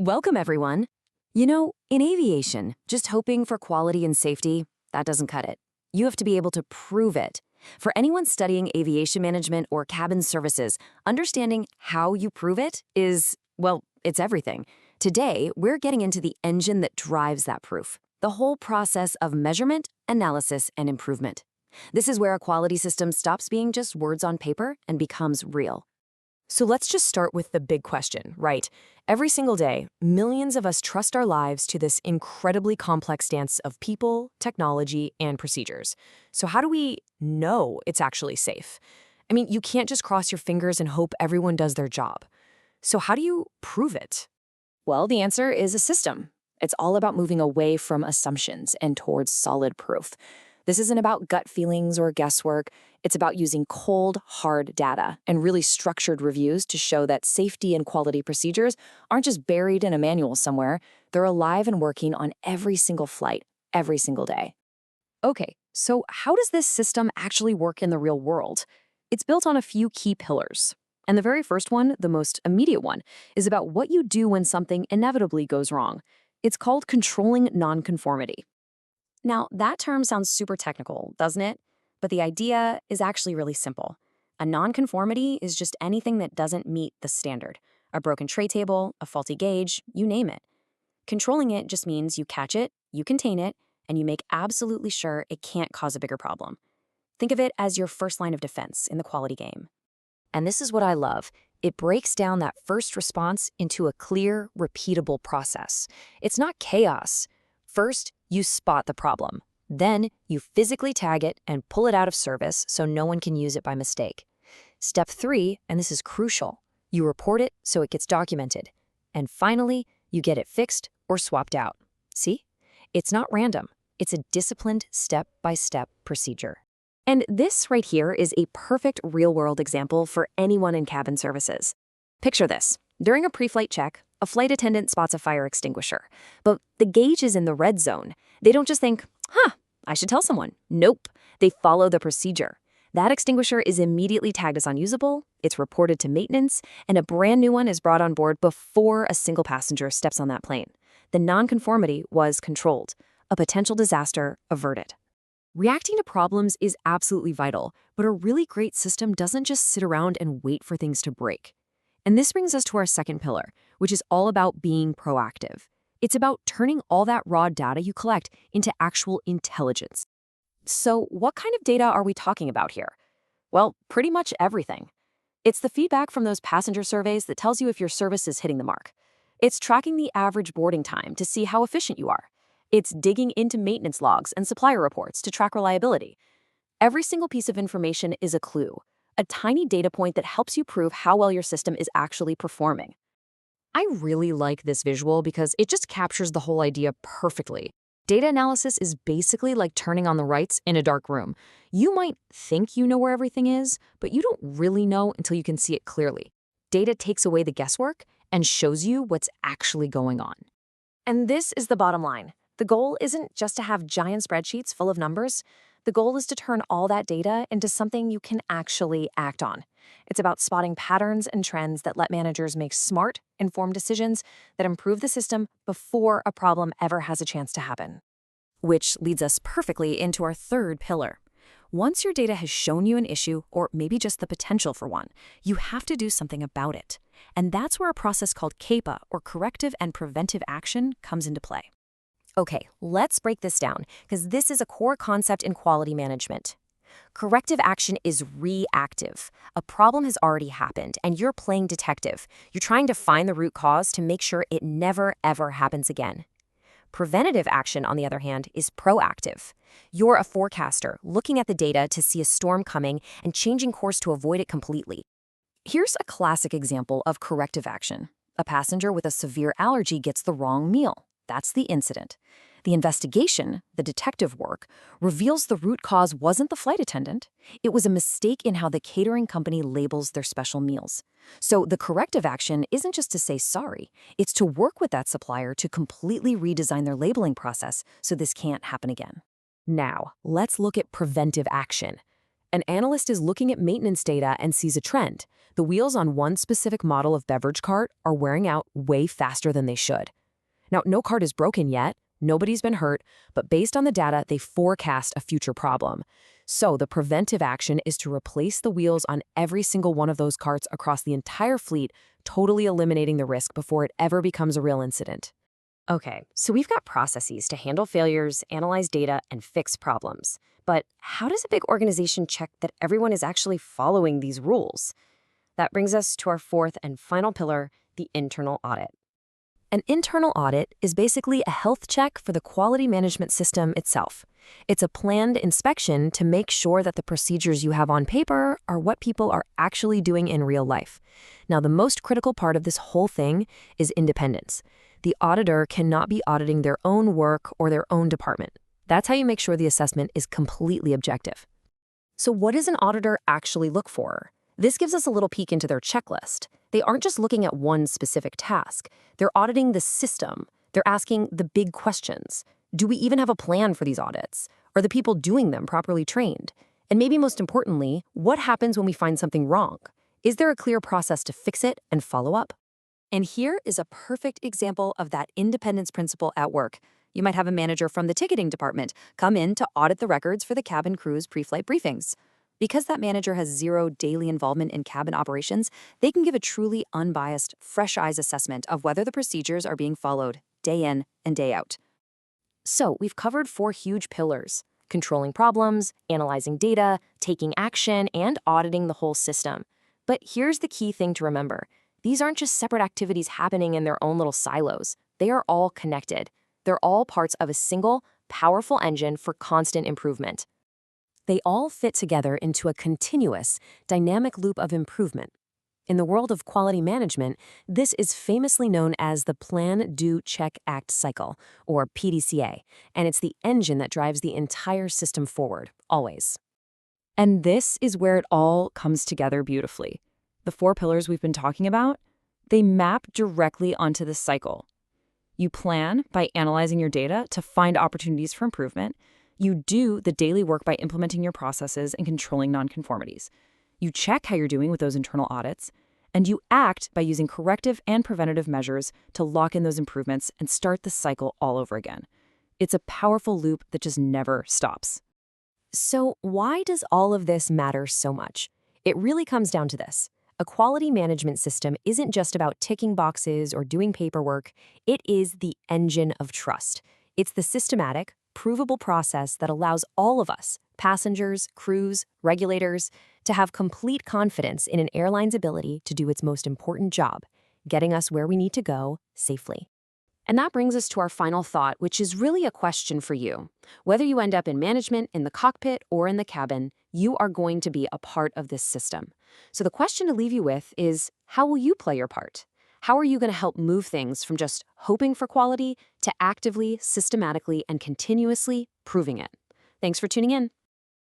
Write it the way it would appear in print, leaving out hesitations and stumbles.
Welcome, everyone. In aviation, just hoping for quality and safety, that doesn't cut it. You have to be able to prove it. For anyone studying aviation management or cabin services, understanding how you prove it is, well, it's everything. Today, we're getting into the engine that drives that proof, the whole process of measurement, analysis, and improvement. This is where a quality system stops being just words on paper and becomes real. So let's just start with the big question, right? Every single day, millions of us trust our lives to this incredibly complex dance of people, technology, and procedures. So how do we know it's actually safe? I mean, you can't just cross your fingers and hope everyone does their job. So how do you prove it? Well, the answer is a system. It's all about moving away from assumptions and towards solid proof. This isn't about gut feelings or guesswork. It's about using cold, hard data and really structured reviews to show that safety and quality procedures aren't just buried in a manual somewhere. They're alive and working on every single flight, every single day. Okay, so how does this system actually work in the real world? It's built on a few key pillars. And the very first one, the most immediate one, is about what you do when something inevitably goes wrong. It's called controlling non-conformity. Now, that term sounds super technical, doesn't it? But the idea is actually really simple. A non-conformity is just anything that doesn't meet the standard. A broken tray table, a faulty gauge, you name it. Controlling it just means you catch it, you contain it, and you make absolutely sure it can't cause a bigger problem. Think of it as your first line of defense in the quality game. And this is what I love. It breaks down that first response into a clear, repeatable process. It's not chaos. First, you spot the problem. Then, you physically tag it and pull it out of service so no one can use it by mistake. Step 3, and this is crucial, you report it so it gets documented. And finally, you get it fixed or swapped out. See? It's not random. It's a disciplined step-by-step procedure. And this right here is a perfect real-world example for anyone in cabin services. Picture this. During a pre-flight check, a flight attendant spots a fire extinguisher, but the gauge is in the red zone. They don't just think, I should tell someone. Nope, they follow the procedure. That extinguisher is immediately tagged as unusable, it's reported to maintenance, and a brand new one is brought on board before a single passenger steps on that plane. The non-conformity was controlled, a potential disaster averted. Reacting to problems is absolutely vital, but a really great system doesn't just sit around and wait for things to break. And this brings us to our second pillar, which is all about being proactive. It's about turning all that raw data you collect into actual intelligence. So what kind of data are we talking about here? Well, pretty much everything. It's the feedback from those passenger surveys that tells you if your service is hitting the mark. It's tracking the average boarding time to see how efficient you are. It's digging into maintenance logs and supplier reports to track reliability. Every single piece of information is a clue, a tiny data point that helps you prove how well your system is actually performing. I really like this visual because it just captures the whole idea perfectly. Data analysis is basically like turning on the lights in a dark room. You might think you know where everything is, but you don't really know until you can see it clearly. Data takes away the guesswork and shows you what's actually going on. And this is the bottom line. The goal isn't just to have giant spreadsheets full of numbers. The goal is to turn all that data into something you can actually act on. It's about spotting patterns and trends that let managers make smart, informed decisions that improve the system before a problem ever has a chance to happen. Which leads us perfectly into our third pillar. Once your data has shown you an issue, or maybe just the potential for one, you have to do something about it. And that's where a process called CAPA, or corrective and preventive action, comes into play. Okay, let's break this down, because this is a core concept in quality management. Corrective action is reactive. A problem has already happened, and you're playing detective. You're trying to find the root cause to make sure it never, ever happens again. Preventative action, on the other hand, is proactive. You're a forecaster, looking at the data to see a storm coming and changing course to avoid it completely. Here's a classic example of corrective action. A passenger with a severe allergy gets the wrong meal. That's the incident. The investigation, the detective work, reveals the root cause wasn't the flight attendant. It was a mistake in how the catering company labels their special meals. So the corrective action isn't just to say sorry. It's to work with that supplier to completely redesign their labeling process so this can't happen again. Now, let's look at preventive action. An analyst is looking at maintenance data and sees a trend. The wheels on one specific model of beverage cart are wearing out way faster than they should. Now, no cart is broken yet, nobody's been hurt, but based on the data, they forecast a future problem. So the preventive action is to replace the wheels on every single one of those carts across the entire fleet, totally eliminating the risk before it ever becomes a real incident. Okay, so we've got processes to handle failures, analyze data, and fix problems. But how does a big organization check that everyone is actually following these rules? That brings us to our fourth and final pillar, the internal audit. An internal audit is basically a health check for the quality management system itself. It's a planned inspection to make sure that the procedures you have on paper are what people are actually doing in real life. Now, the most critical part of this whole thing is independence. The auditor cannot be auditing their own work or their own department. That's how you make sure the assessment is completely objective. So what does an auditor actually look for? This gives us a little peek into their checklist. They aren't just looking at one specific task. They're auditing the system. They're asking the big questions. Do we even have a plan for these audits? Are the people doing them properly trained? And maybe most importantly, what happens when we find something wrong? Is there a clear process to fix it and follow up? And here is a perfect example of that independence principle at work. You might have a manager from the ticketing department come in to audit the records for the cabin crew's pre-flight briefings. Because that manager has zero daily involvement in cabin operations, they can give a truly unbiased, fresh eyes assessment of whether the procedures are being followed day in and day out. So we've covered 4 huge pillars: controlling problems, analyzing data, taking action, and auditing the whole system. But here's the key thing to remember. These aren't just separate activities happening in their own little silos. They are all connected. They're all parts of a single, powerful engine for constant improvement. They all fit together into a continuous, dynamic loop of improvement. In the world of quality management, this is famously known as the Plan, Do, Check, Act cycle, or PDCA, and it's the engine that drives the entire system forward, always. And this is where it all comes together beautifully. The 4 pillars we've been talking about, they map directly onto this cycle. You plan by analyzing your data to find opportunities for improvement. You do the daily work by implementing your processes and controlling nonconformities. You check how you're doing with those internal audits, and you act by using corrective and preventative measures to lock in those improvements and start the cycle all over again. It's a powerful loop that just never stops. So why does all of this matter so much? It really comes down to this. A quality management system isn't just about ticking boxes or doing paperwork. It is the engine of trust. It's the systematic, provable process that allows all of us, passengers, crews, regulators, to have complete confidence in an airline's ability to do its most important job, getting us where we need to go safely. And that brings us to our final thought, which is really a question for you. Whether you end up in management, in the cockpit, or in the cabin, you are going to be a part of this system. So the question to leave you with is, how will you play your part? How are you going to help move things from just hoping for quality to actively, systematically, and continuously proving it? Thanks for tuning in.